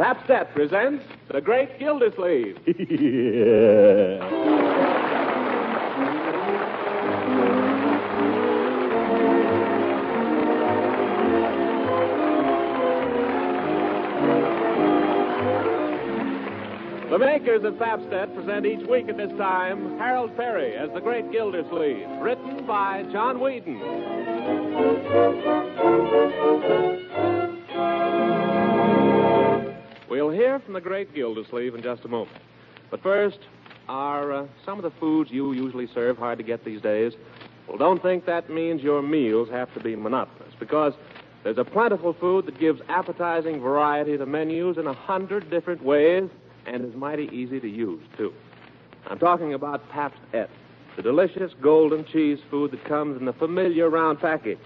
Pabst-Et presents The Great Gildersleeve. The makers of Pabst-Et present each week at this time Harold Perry as The Great Gildersleeve, written by John Whedon. We'll hear from The Great Gildersleeve in just a moment. But first, are some of the foods you usually serve hard to get these days? Well, don't think that means your meals have to be monotonous, because there's a plentiful food that gives appetizing variety to menus in 100 different ways and is mighty easy to use, too. I'm talking about Pabst-Et, the delicious golden cheese food that comes in the familiar round package.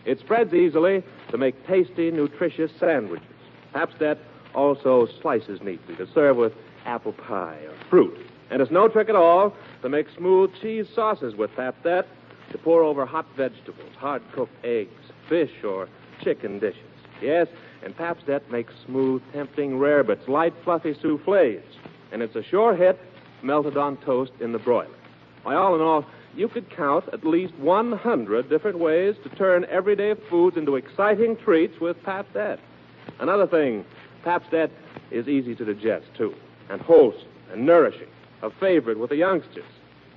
It spreads easily to make tasty, nutritious sandwiches. Pabst-Et also slices neatly to serve with apple pie or fruit. And it's no trick at all to make smooth cheese sauces with Pabst-Et, to pour over hot vegetables, hard-cooked eggs, fish, or chicken dishes. Yes, and Pabst-Et makes smooth, tempting rarebits, light, fluffy soufflés. And it's a sure hit melted on toast in the broiler. Why, all in all, you could count at least 100 different ways to turn everyday foods into exciting treats with Pabst-Et. Another thing, Pabst-Et is easy to digest, too, and wholesome and nourishing, a favorite with the youngsters.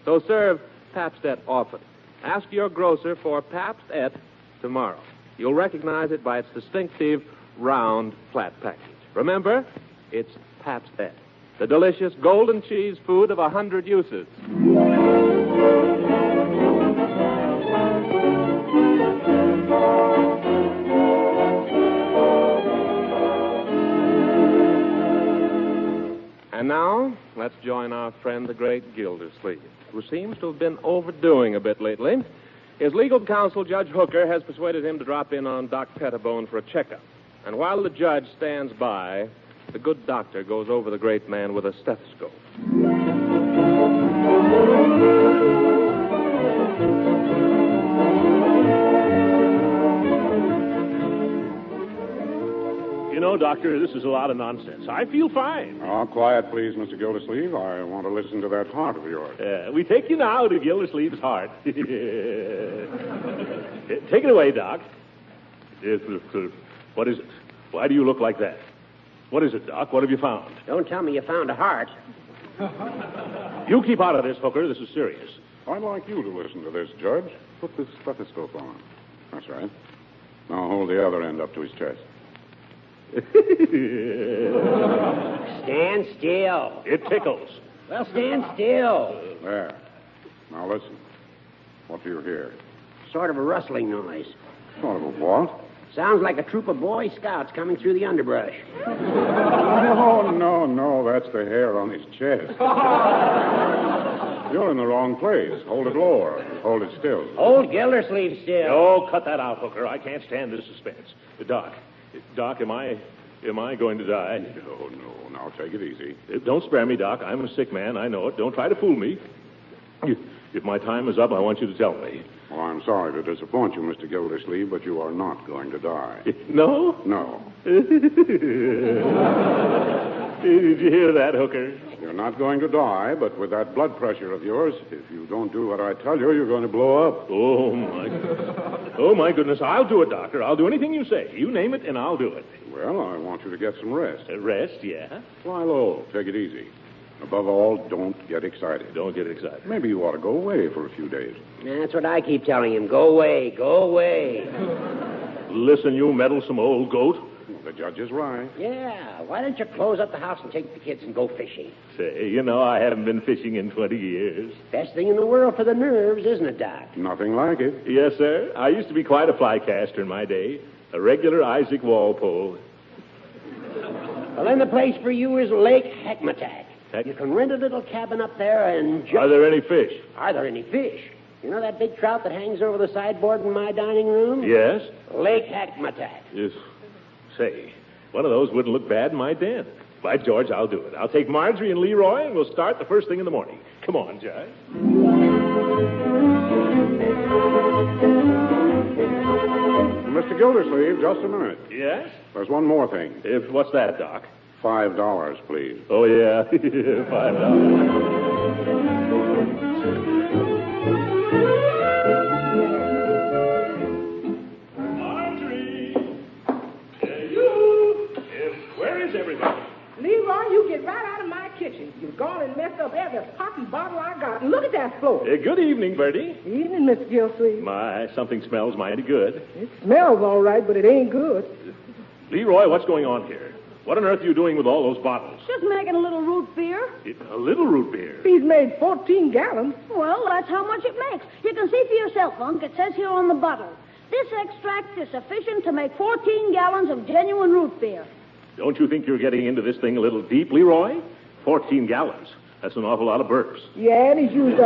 So serve Pabst-Et often. Ask your grocer for Pabst-Et tomorrow. You'll recognize it by its distinctive round, flat package. Remember, it's Pabst-Et, the delicious golden cheese food of 100 uses. And now, let's join our friend, the great Gildersleeve, who seems to have been overdoing a bit lately. His legal counsel, Judge Hooker, has persuaded him to drop in on Doc Pettibone for a checkup. And while the judge stands by, the good doctor goes over the great man with a stethoscope. You know, Doctor, this is a lot of nonsense. I feel fine. Oh, quiet, please, Mr. Gildersleeve. I want to listen to that heart of yours. We take you now to Gildersleeve's heart. Take it away, Doc. What is it? Why do you look like that? What is it, Doc? What have you found? Don't tell me you found a heart. You keep out of this, Hooker. This is serious. I'd like you to listen to this, Judge. Put this stethoscope on. That's right. Now hold the other end up to his chest. Stand still. It tickles. Well, stand still. There. Now listen. What do you hear? Sort of a rustling noise. Sort of a what? Sounds like a troop of Boy Scouts coming through the underbrush. No. That's the hair on his chest. You're in the wrong place. Hold it lower. Hold it still. Hold Gildersleeve still. Oh, cut that out, Hooker. I can't stand this suspense. Doc, am I going to die? No. Now take it easy. Don't spare me, Doc. I'm a sick man. I know it. Don't try to fool me. If my time is up, I want you to tell me. Well, I'm sorry to disappoint you, Mr. Gildersleeve, but you are not going to die. No? No. Did you hear that, Hooker? You're not going to die, but with that blood pressure of yours, if you don't do what I tell you, you're going to blow up. Oh, my goodness. I'll do it, Doctor. I'll do anything you say. You name it, and I'll do it. Well, I want you to get some rest. Rest, yeah? Fly low. Take it easy. Above all, don't get excited. Don't get excited. Maybe you ought to go away for a few days. That's what I keep telling him. Go away. Go away. Listen, you meddlesome old goat. The judge is right. Yeah. Why don't you close up the house and take the kids and go fishing? Say, I haven't been fishing in 20 years. Best thing in the world for the nerves, isn't it, Doc? Nothing like it. Yes, sir. I used to be quite a fly caster in my day. A regular Isaac Walpole. Well, then the place for you is Lake Hackmasack. You can rent a little cabin up there and Are there any fish? Are there any fish? You know that big trout that hangs over the sideboard in my dining room? Yes. Lake Hackmasack. Yes. Say, one of those wouldn't look bad in my den. By George, I'll do it. I'll take Marjorie and Leroy, and we'll start the first thing in the morning. Come on, Judge. Mr. Gildersleeve, just a minute. Yes? There's one more thing. What's that, Doc? $5, please. Oh, yeah. $5. Marjorie! Where is everybody? Leroy, you get right out of my kitchen. You've gone and messed up every poppy bottle I got. And look at that floor. Good evening, Bertie. Evening, Mr. Gildersleeve. My, something smells mighty good. It smells all right, but it ain't good. Leroy, what's going on here? What on earth are you doing with all those bottles? Just making a little root beer. A little root beer. He's made 14 gallons. Well, that's how much it makes. You can see for yourself, Unc. It says here on the bottle. This extract is sufficient to make 14 gallons of genuine root beer. Don't you think you're getting into this thing a little deep, Leroy? 14 gallons. That's an awful lot of burps. Yeah, and he's used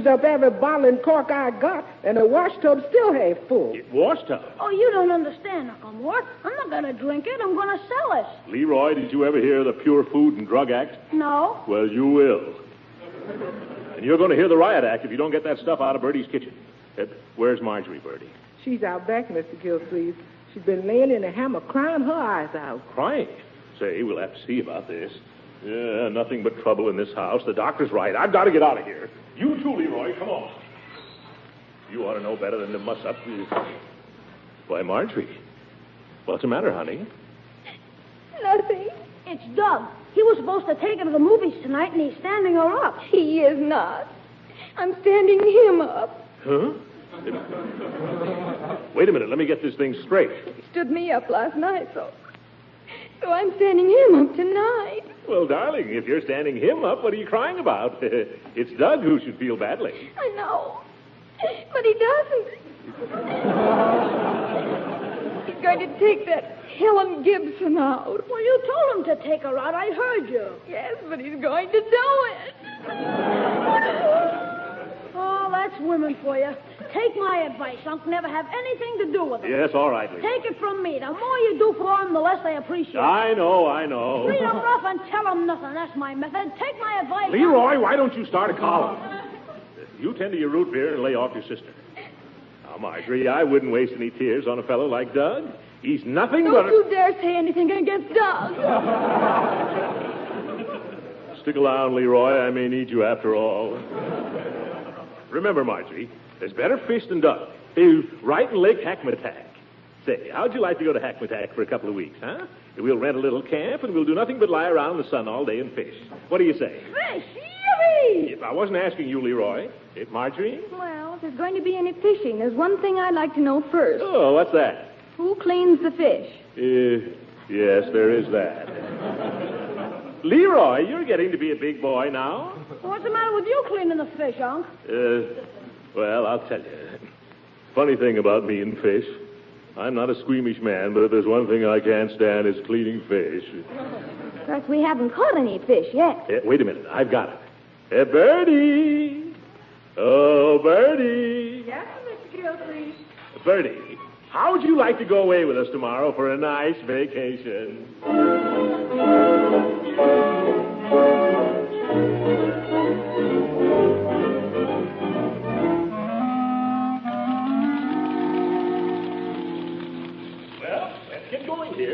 up every bottle and cork I got, and the wash tub still half full. Wash tub? Oh, you don't understand, Uncle Mort. I'm not going to drink it. I'm going to sell it. Leroy, did you ever hear of the Pure Food and Drug Act? No. Well, you will. And you're going to hear the Riot Act if you don't get that stuff out of Bertie's kitchen. Where's Marjorie, Bertie? She's out back, Mr. Gildersleeve. She's been laying in a hammock crying her eyes out. Crying? Say, we'll have to see about this. Yeah, nothing but trouble in this house. The doctor's right. I've got to get out of here. You too, Leroy. Come on. You ought to know better than to muss up. Why, Marjorie, what's the matter, honey? Nothing. It's Doug. He was supposed to take her to the movies tonight, and he's standing her up. He is not. I'm standing him up. Huh? Wait a minute. Let me get this thing straight. He stood me up last night, so I'm standing him up tonight. Well, darling, if you're standing him up, what are you crying about? It's Doug who should feel badly. I know. But he doesn't. He's going to take that Helen Gibson out. Well, you told him to take her out. I heard you. Yes, but he's going to do it. Oh, that's women for you. Take my advice, Unc. Never have anything to do with them. Yes, all right, Lee. Take it from me. The more you do for them, the less they appreciate it. I know. Treat them rough and tell them nothing. That's my method. Take my advice. Leroy, why don't you start a column? You tend to your root beer and lay off your sister. Now, Marjorie, I wouldn't waste any tears on a fellow like Doug. He's nothing but... Don't you dare say anything against Doug. Stick around, Leroy. I may need you after all. Remember, Marjorie, there's better fish than Doug. Right in Lake Hackmasack. Say, how'd you like to go to Hackmasack for a couple of weeks, huh? We'll rent a little camp, and we'll do nothing but lie around in the sun all day and fish. What do you say? Fish! Yippee! If I wasn't asking you, Leroy. Marjorie? Well, if there's going to be any fishing, there's one thing I'd like to know first. Oh, what's that? Who cleans the fish? Yes, there is that. Leroy, you're getting to be a big boy now. What's the matter with you cleaning the fish, Unc? Well, I'll tell you. Funny thing about me and fish. I'm not a squeamish man, but if there's one thing I can't stand, it's cleaning fish. Of course, we haven't caught any fish yet. Wait a minute. I've got it. Bertie! Oh, Bertie! Yes, Mr. Gildersleeve. Bertie, how would you like to go away with us tomorrow for a nice vacation?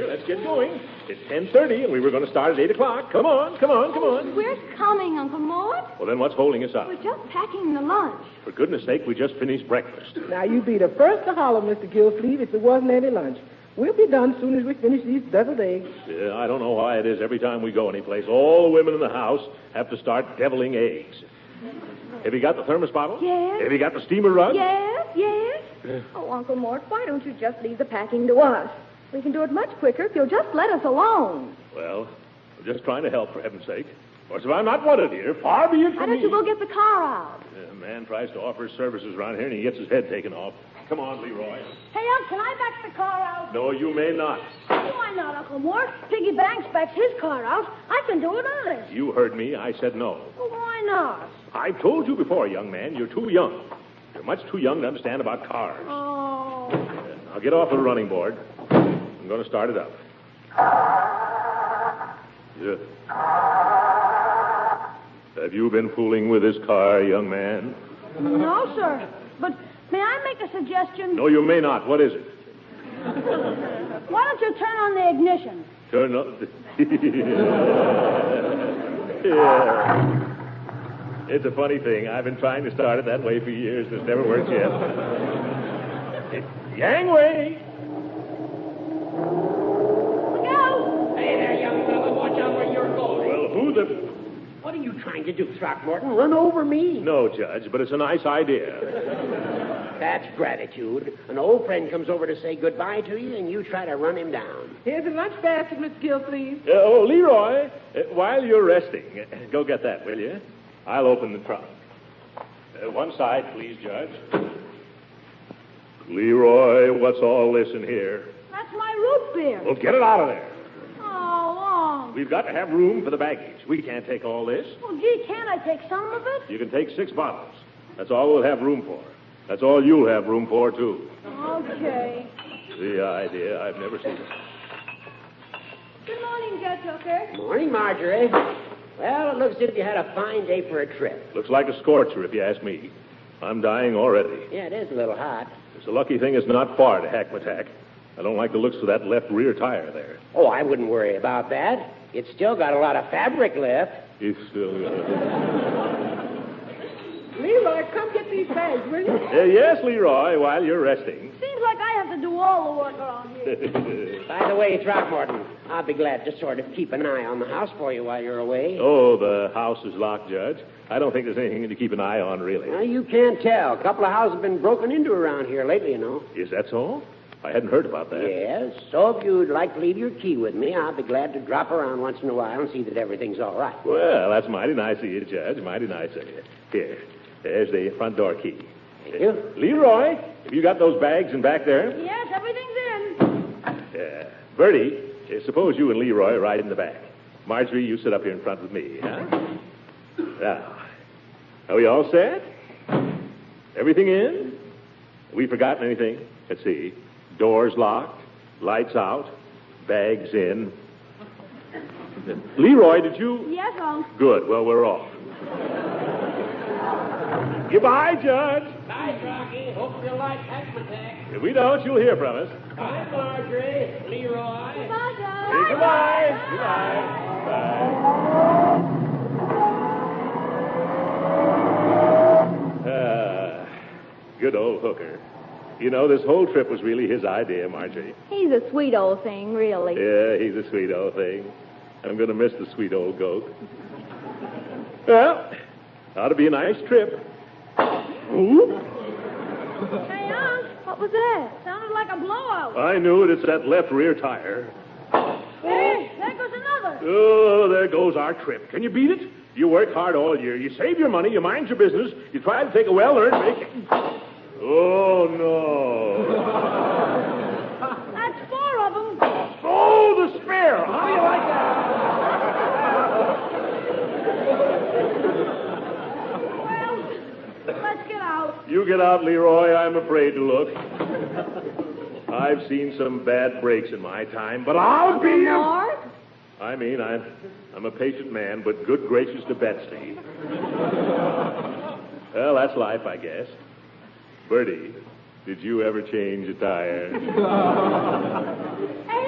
Let's get going. It's 10:30, and we were going to start at 8 o'clock. Come on. We're coming, Uncle Mort. Well, then what's holding us up? We're just packing the lunch. For goodness sake, we just finished breakfast. Now, you'd be the first to holler, Mr. Gildersleeve, if there wasn't any lunch. We'll be done as soon as we finish these deviled eggs. Yeah, I don't know why it is every time we go anyplace, all the women in the house have to start deviling eggs. Have you got the thermos bottle? Yes. Have you got the steamer rug? Yes. Oh, Uncle Mort, why don't you just leave the packing to us? We can do it much quicker if you'll just let us alone. Well, we're just trying to help, for heaven's sake. Of course, if I'm not wanted here, far be it from me. Why don't you go get the car out? A man tries to offer his services around here, and he gets his head taken off. Come on, Leroy. Hey, Unc, can I back the car out? No, you may not. Why not, Uncle Mort? Piggy Banks backs his car out. I can do it honest. You heard me. I said no. Well, why not? I've told you before, young man, you're too young. You're much too young to understand about cars. Oh. Now get off the running board. I'm going to start it up. Yeah. Have you been fooling with this car, young man? No, sir. But may I make a suggestion? No, you may not. What is it? Why don't you turn on the ignition? Turn on. Yeah. It's a funny thing. I've been trying to start it that way for years. It's never worked yet. Gangway! Look out! Hey there, young fella. Watch out where you're going. Well, who the... What are you trying to do, Throckmorton? Run over me? No, Judge, but it's a nice idea. That's gratitude. An old friend comes over to say goodbye to you, and you try to run him down. Here's a lunch basket, Miss Gildersleeve. Leroy, while you're resting, go get that, will you? I'll open the trunk. One side, please, Judge. Leroy, what's all this in here? That's my root beer. Well, get it out of there. Oh, We've got to have room for the baggage. We can't take all this. well, gee, can't I take some of it? You can take 6 bottles. That's all we'll have room for. That's all you'll have room for, too. Okay. The idea. I've never seen it. Good morning, Judge Hooker. Morning, Marjorie. Well, it looks as if you had a fine day for a trip. Looks like a scorcher, if you ask me. I'm dying already. Yeah, it is a little hot. It's a lucky thing it's not far to Hackmasack. I don't like the looks of that left rear tire there. Oh, I wouldn't worry about that. It's still got a lot of fabric left. It's still... Leroy, come get these bags, will you? Yes, Leroy, while you're resting. Seems like I have to do all the work around here. By the way, Throckmorton, I'll be glad to sort of keep an eye on the house for you while you're away. Oh, the house is locked, Judge. I don't think there's anything to keep an eye on, really. Well, you can't tell. A couple of houses have been broken into around here lately, you know. Is that so? I hadn't heard about that. Yes. So if you'd like to leave your key with me, I'll be glad to drop around once in a while and see that everything's all right. Well, that's mighty nice of you, Judge. Mighty nice of you. Here, there's the front door key. Thank you. Leroy, have you got those bags in back there? Yes, everything's in. Bertie, suppose you and Leroy ride in the back. Marjorie, you sit up here in front with me, huh? Now, are we all set? Everything in? Have we forgotten anything? Let's see. Doors locked, lights out, bags in. Leroy, did you... Yes, Unc. Good. Well, we're off. Goodbye, Judge. Bye, Rocky. Hope you like Hackmasack. If we don't, you'll hear from us. Bye, Marjorie. Leroy. Goodbye, Judge. Say goodbye. Goodbye. Bye. Good old hooker. You know, this whole trip was really his idea, Marjorie. He's a sweet old thing, really. Yeah, he's a sweet old thing. I'm going to miss the sweet old goat. Well, ought to be a nice trip. Ooh. Hey, Unc. What was that? Sounded like a blowout. I knew it. It's that left rear tire. Hey, there goes another. Oh, there goes our trip. Can you beat it? You work hard all year. You save your money. You mind your business. You try to take a well-earned vacation. Oh, no. That's 4 of them. Oh, the spare. How do you like that? Well, let's get out. You get out, Leroy. I'm afraid to look. I've seen some bad breaks in my time, but I'll be... Mort? I mean, I'm a patient man, but good gracious to Betsy. Well, that's life, I guess. Bertie, did you ever change a tire? Hey,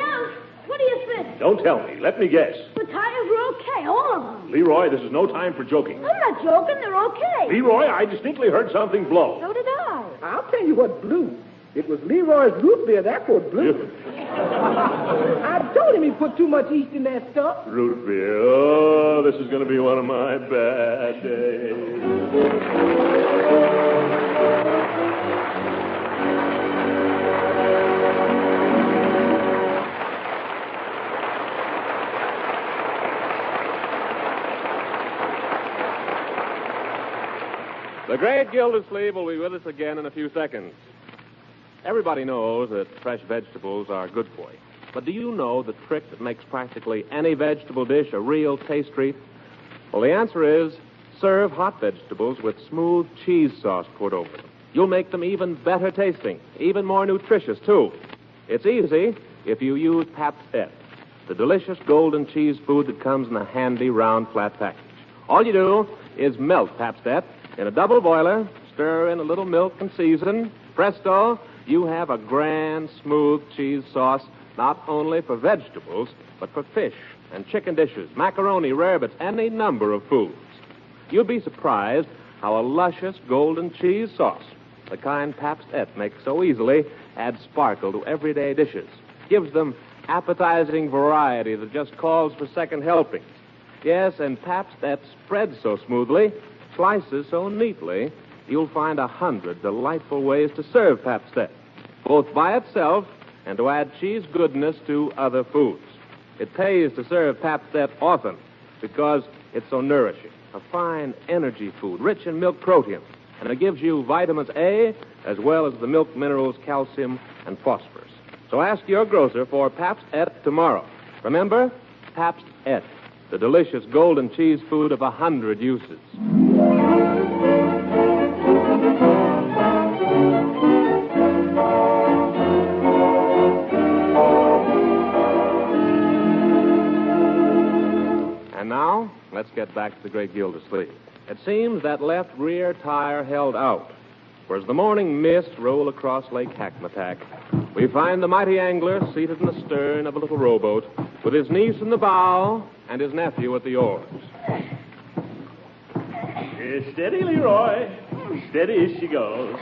Unc. What do you think? Don't tell me. Let me guess. The tires were okay, all of them. Leroy, this is no time for joking. I'm not joking. They're okay. Leroy, I distinctly heard something blow. So did I. I'll tell you what blew. It was Leroy's root beer. That's what blew. I told him he put too much yeast in that stuff. Root beer. Oh, this is going to be one of my bad days. The great Gildersleeve will be with us again in a few seconds. Everybody knows that fresh vegetables are good for you. But do you know the trick that makes practically any vegetable dish a real taste treat? Well, the answer is serve hot vegetables with smooth cheese sauce poured over them. You'll make them even better tasting, even more nutritious, too. It's easy if you use Pabst-ett, the delicious golden cheese food that comes in a handy round flat package. All you do is melt Pabst-ett in a double boiler, stir in a little milk and season. Presto, you have a grand, smooth cheese sauce not only for vegetables, but for fish and chicken dishes, macaroni, rarebits, any number of foods. You'll be surprised how a luscious golden cheese sauce, the kind Pabst Et makes so easily, adds sparkle to everyday dishes, gives them appetizing variety that just calls for second helpings. Yes, and Pabst Et spreads so smoothly, slices so neatly, you'll find 100 delightful ways to serve Pabst Et, both by itself and to add cheese goodness to other foods. It pays to serve Pabst Et often because it's so nourishing, a fine energy food, rich in milk protein, and it gives you vitamins A as well as the milk minerals calcium and phosphorus. So ask your grocer for Pabst Et tomorrow. Remember, Pabst Et, the delicious golden cheese food of 100 uses. And now, let's get back to the great Gildersleeve. It seems that left rear tire held out. For as the morning mist rolled across Lake Hackmasack, we find the mighty angler seated in the stern of a little rowboat with his niece in the bow and his nephew at the oars. Steady, Leroy. Steady as she goes.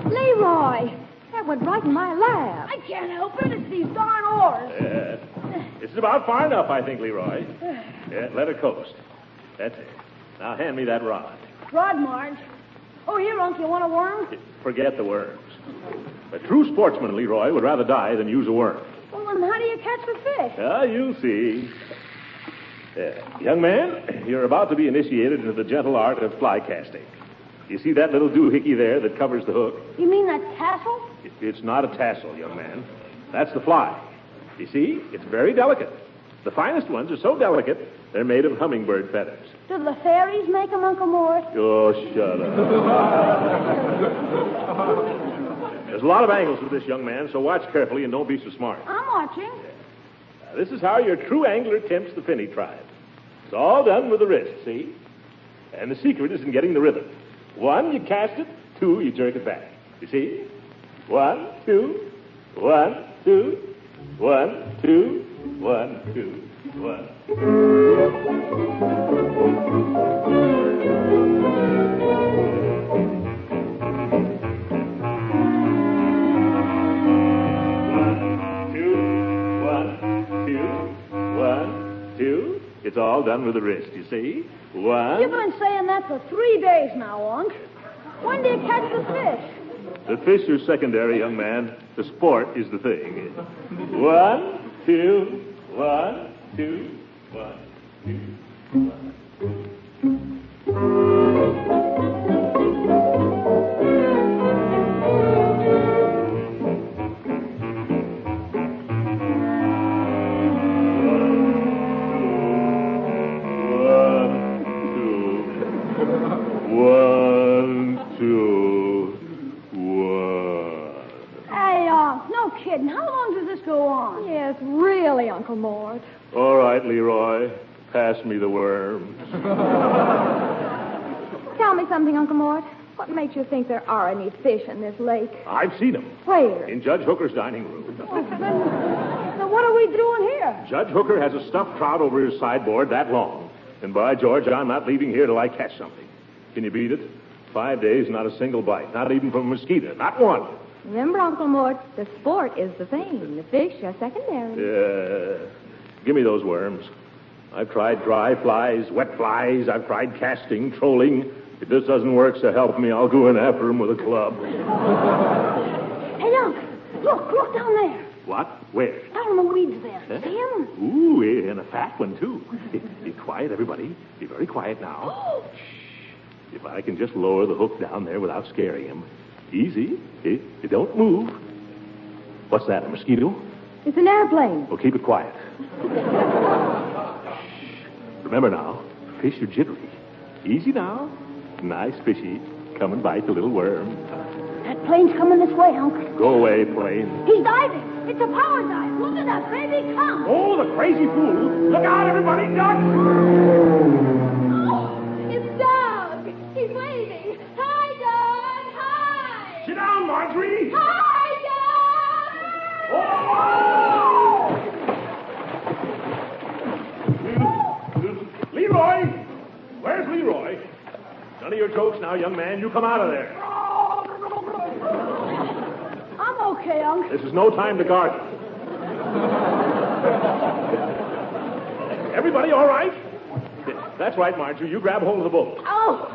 Leroy, that went right in my lap. I can't help it. It's these darn oars. It's about far enough, I think, Leroy. Yeah, let her coast. That's it. Now hand me that rod. Rod, Marge. Oh, here, Unc, you want a worm? Forget the worms. A true sportsman, Leroy, would rather die than use a worm. Well, then how do you catch the fish? You'll see. Young man, you're about to be initiated into the gentle art of fly casting. You see that little doohickey there that covers the hook? You mean that tassel? It's not a tassel, young man. That's the fly. You see, it's very delicate. The finest ones are so delicate, they're made of hummingbird feathers. Do the fairies make them, Uncle Mort? Oh, shut up. There's a lot of angles with this, young man, so watch carefully and don't be so smart. I'm watching. Now, this is how your true angler tempts the finny tribe. It's all done with the wrist, see? And the secret is in getting the rhythm. 1, you cast it. 2, you jerk it back. You see? 1, 2, 1, 2, 1, 2, 1, 2, 1. It's all done with the wrist, you see? 1. You've been saying that for 3 days now, Unc. When do you catch the fish? The fish are secondary, young man. The sport is the thing. 1, 2, 1, 2, 1, 2, 1, 2. How long does this go on? Yes, really, Uncle Mort. All right, Leroy. Pass me the worms. Tell me something, Uncle Mort. What makes you think there are any fish in this lake? I've seen them. Where? In Judge Hooker's dining room. Then what are we doing here? Judge Hooker has a stuffed trout over his sideboard that long. And by George, I'm not leaving here till I catch something. Can you beat it? 5 days, not a single bite. Not even from a mosquito. Not one. Remember, Uncle Mort, the sport is the thing. The fish are secondary. Yeah. Give me those worms. I've tried dry flies, wet flies. I've tried casting, trolling. If this doesn't work, so help me, I'll go in after him with a club. Hey, Unc, look down there. What? Where? Down in the weeds there. Huh? See him? Ooh, and a fat one, too. Be quiet, everybody. Be very quiet now. Shh. If I can just lower the hook down there without scaring him. Easy. It don't move. What's that, a mosquito? It's an airplane. Well, keep it quiet. Remember now, fish are jittery. Easy now. Nice fishy. Come and bite the little worm. That plane's coming this way, Unc. Go away, plane. He's diving. It's a power dive. Look at that baby come. Oh, the crazy fool. Look out, everybody, duck! Oh, it's Doug. He's waving. Hi, Doug. Hi. Sit down, Marjorie. Hi, Doug. Oh! None of your jokes now, young man. You come out of there. I'm okay, Unc. This is no time to garden. Everybody all right? That's right, Marjorie. You grab hold of the boat. Oh.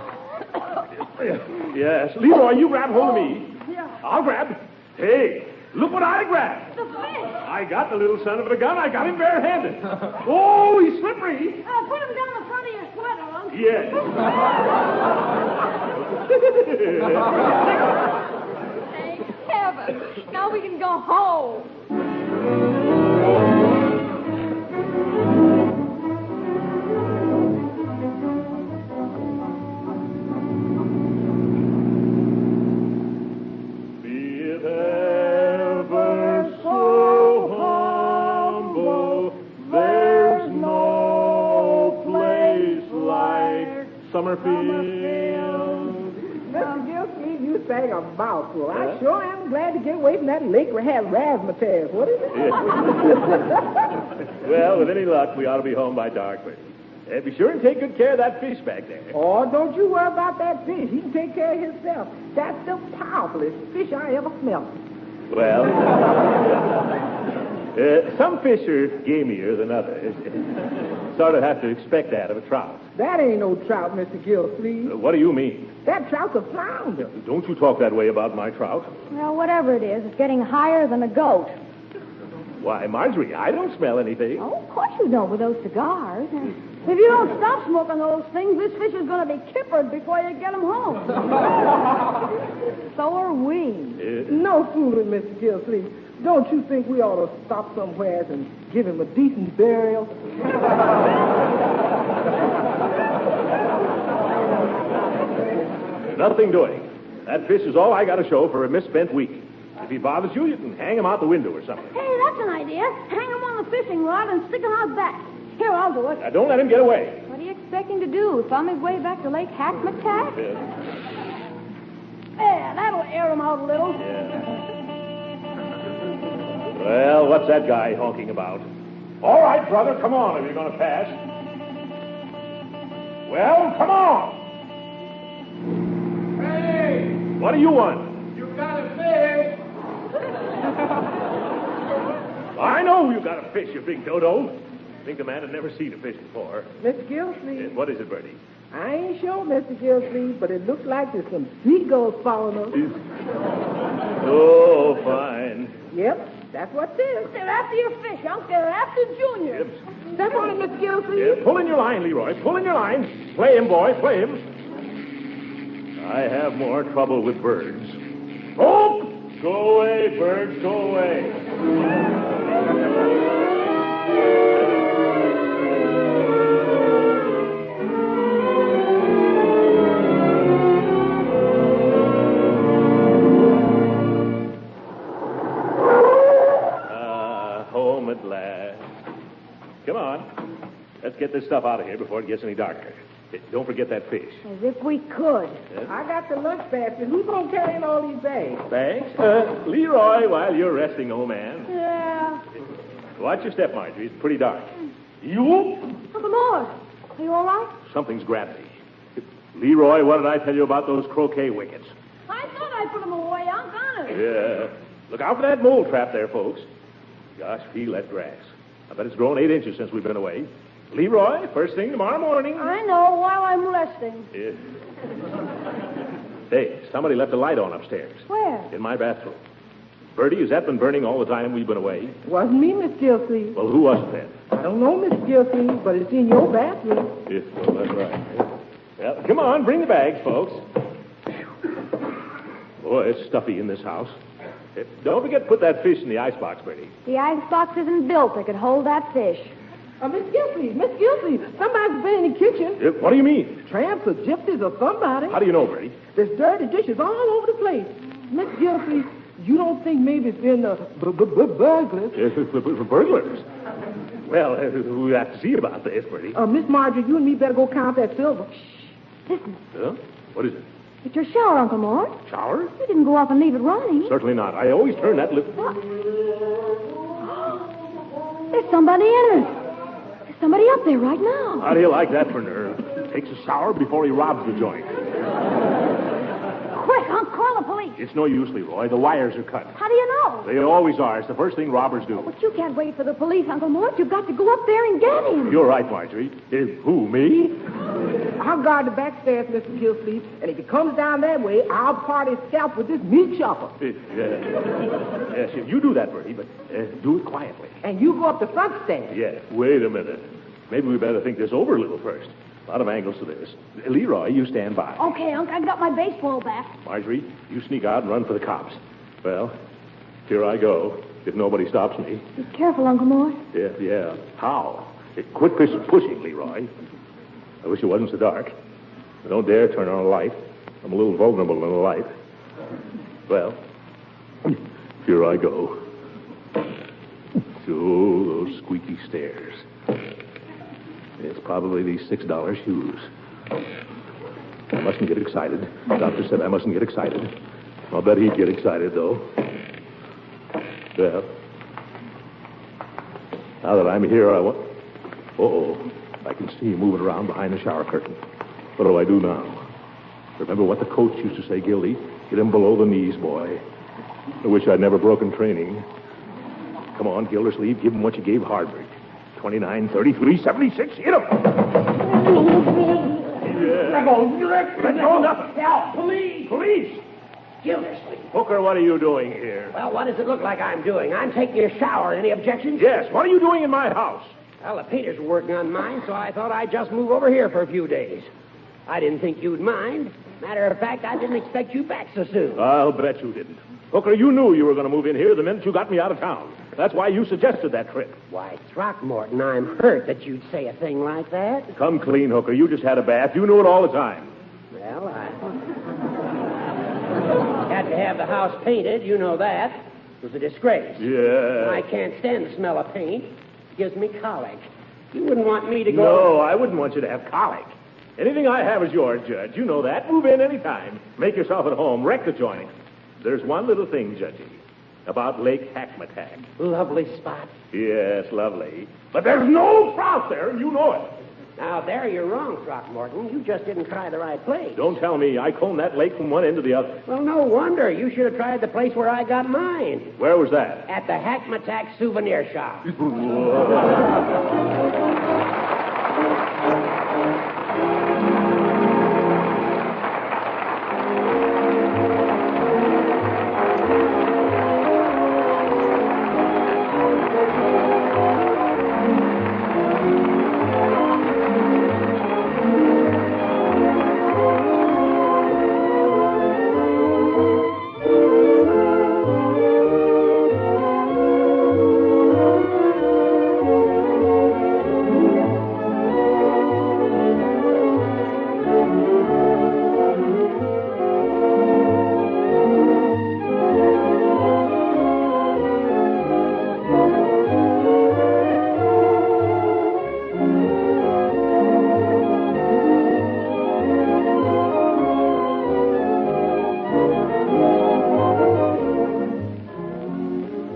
Yes. Leroy, you grab hold of me. Yeah. I'll grab. Hey, look what I grabbed. The fish. I got the little son of a gun. I got him barehanded. Oh, he's slippery. Put him down the front of your sweater, Unc. Yes. Thank heaven. Now we can go home. Summerfield. Mr. Gildersleeve, you sang a mouthful. I sure am glad to get away from that lake where had razzmatazz. What is it? Well, with any luck, we ought to be home by dark. But be sure and take good care of that fish back there. Oh, don't you worry about that fish. He can take care of himself. That's the powerfulest fish I ever smelled. Well, some fish are gamier than others. Sort of have to expect that of a trout. That ain't no trout, Mr. Gildersleeve. What do you mean? That trout's a flounder. Don't you talk that way about my trout. Well, whatever it is, it's getting higher than a goat. Why, Marjorie, I don't smell anything. Oh, of course you don't with those cigars. If you don't stop smoking those things, this fish is going to be kippered before you get him home. So are we. No fooling, Mr. Gildersleeve. Don't you think we ought to stop somewhere and give him a decent burial? Nothing doing. That fish is all I got to show for a misspent week. If he bothers you, you can hang him out the window or something. Hey, that's an idea. Hang him on the fishing rod and stick him out back. Here, I'll do it. Now, don't let him get away. What are you expecting to do? Thumb his way back to Lake Hackmasack? There, that'll air him out a little. Well, what's that guy honking about? All right, brother, come on if you're going to pass. Well, come on. Hey! What do you want? You got a fish! I know you got a fish, you big dodo. Think the man had never seen a fish before. Mr. Gildersleeve. What is it, Bertie? I ain't sure, Mr. Gildersleeve, but it looks like there's some seagulls following us. Oh, fine. Yep, that's what it is. They're after your fish, Unc. They're after Junior. Yep. Step on it, Mr. Gildersleeve. Pull in your line, Leroy. Pull in your line. Play him, boy. Play him. I have more trouble with birds. Oh! Go away, birds. Go away. Home at last. Come on. Let's get this stuff out of here before it gets any darker. Don't forget that fish. As if we could. I got the lunch basket. Who's going to carry in all these bags? Thanks. Leroy, while you're resting, old man. Yeah. Watch your step, Marjorie. It's pretty dark. You? Uncle Mort, are you all right? Something's grabbed me. Leroy, what did I tell you about those croquet wickets? I thought I put them away, Unc, honest. Yeah. Look out for that mole trap there, folks. Gosh, feel that grass. I bet it's grown 8 inches since we've been away. Leroy, first thing tomorrow morning. I know, while I'm resting. Yeah. Hey, somebody left a light on upstairs. Where? In my bathroom. Bertie, has that been burning all the time we've been away? It wasn't me, Miss Gildersleeve. Well, who was it then? I don't know, Miss Gildersleeve, but it's in your bathroom. Yes, well, that's right. Well, come on, bring the bags, folks. Boy, it's stuffy in this house. Don't forget to put that fish in the icebox, Bertie. The icebox isn't built that could hold that fish. Miss Gildersleeve, somebody's been in the kitchen. What do you mean? Tramps or gypsies or somebody. How do you know, Bertie? There's dirty dishes all over the place. Miss Gildersleeve, you don't think maybe it's been burglars? Burglars? Well, we have to see about this, Bertie. Miss Marjorie, you and me better go count that silver. Listen, Huh? What is it? it's your shower, Uncle Mort. Shower? You didn't go off and leave it running. Certainly not. I always turn that lip. What? There's somebody in it. There's somebody up there right now. How do you like that for nerve? Takes a shower before he robs the joint. Unc. Call the police. It's no use, Leroy. The wires are cut. How do you know? They always are. It's the first thing robbers do. But you can't wait for the police, Uncle Mort. You've got to go up there and get him. You're right, Marjorie. Who, me? I'll guard the back stairs, Mr. Gildersleeve, and if he comes down that way, I'll part his scalp with this meat chopper. Yes, you do that, Bertie, but do it quietly. And you go up the front stairs. Yeah, wait a minute. Maybe we better think this over a little first. A lot of angles to this. Leroy, you stand by. Okay, Unc. I got my baseball bat. Marjorie, you sneak out and run for the cops. Well, here I go, if nobody stops me. Be careful, Uncle Mort. Yeah. How? Quit pushing, Leroy. I wish it wasn't so dark. I don't dare turn on a light. I'm a little vulnerable in the light. Well, here I go. Oh, those squeaky stairs. It's probably these $6 shoes. I mustn't get excited. The doctor said I mustn't get excited. I'll bet he'd get excited, though. Well, now that I'm here, I want... Uh-oh. I can see you moving around behind the shower curtain. What do I do now? Remember what the coach used to say, Gildy? Get him below the knees, boy. I wish I'd never broken training. Come on, Gildersleeve. Give him what you gave Hardwick. 29, 33, 76. Hit him! Let go. Nothing. Help! Police! Gildersleeve. Hooker, what are you doing here? Well, what does it look like I'm doing? I'm taking a shower. Any objections? Yes, what are you doing in my house? Well, the painters were working on mine, so I thought I'd just move over here for a few days. I didn't think you'd mind. Matter of fact, I didn't expect you back so soon. I'll bet you didn't. Hooker, you knew you were going to move in here the minute you got me out of town. That's why you suggested that trip. Why, Throckmorton, I'm hurt that you'd say a thing like that. Come clean, Hooker. You just had a bath. You knew it all the time. Well, I had to have the house painted. You know that. It was a disgrace. Yeah. I can't stand the smell of paint. It gives me colic. You wouldn't want me to go... No, I wouldn't want you to have colic. Anything I have is yours, Judge. You know that. Move in any time. Make yourself at home. Wreck the joint. There's one little thing, Judgy, about Lake Hackmasack. Lovely spot. Yes, lovely. But there's no trout there, and you know it. Now, there you're wrong, Throckmorton. You just didn't try the right place. Don't tell me. I combed that lake from one end to the other. Well, no wonder. You should have tried the place where I got mine. Where was that? At the Hackmasack souvenir shop.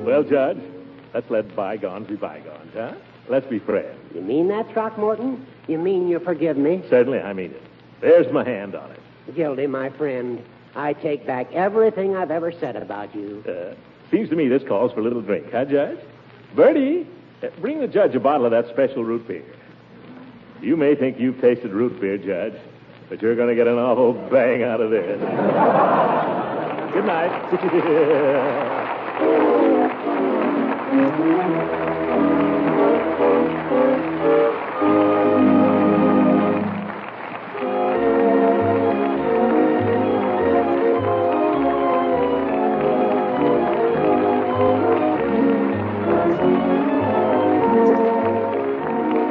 Well, Judge, let's let bygones be bygones, huh? Let's be friends. You mean that, Throckmorton? You mean you forgive me? Certainly, I mean it. There's my hand on it. Gildy, my friend, I take back everything I've ever said about you. Seems to me this calls for a little drink, huh, Judge? Bertie, bring the judge a bottle of that special root beer. You may think you've tasted root beer, Judge, but you're going to get an awful bang out of this. Good night.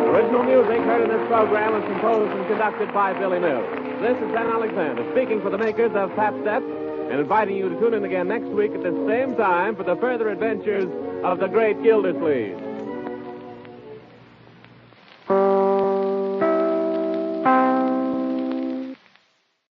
Original music heard in this program was composed and conducted by Billy Mills. This is Ben Alexander speaking for the makers of Pap Step and inviting you to tune in again next week at the same time for the further adventures of the great Gildersleeve.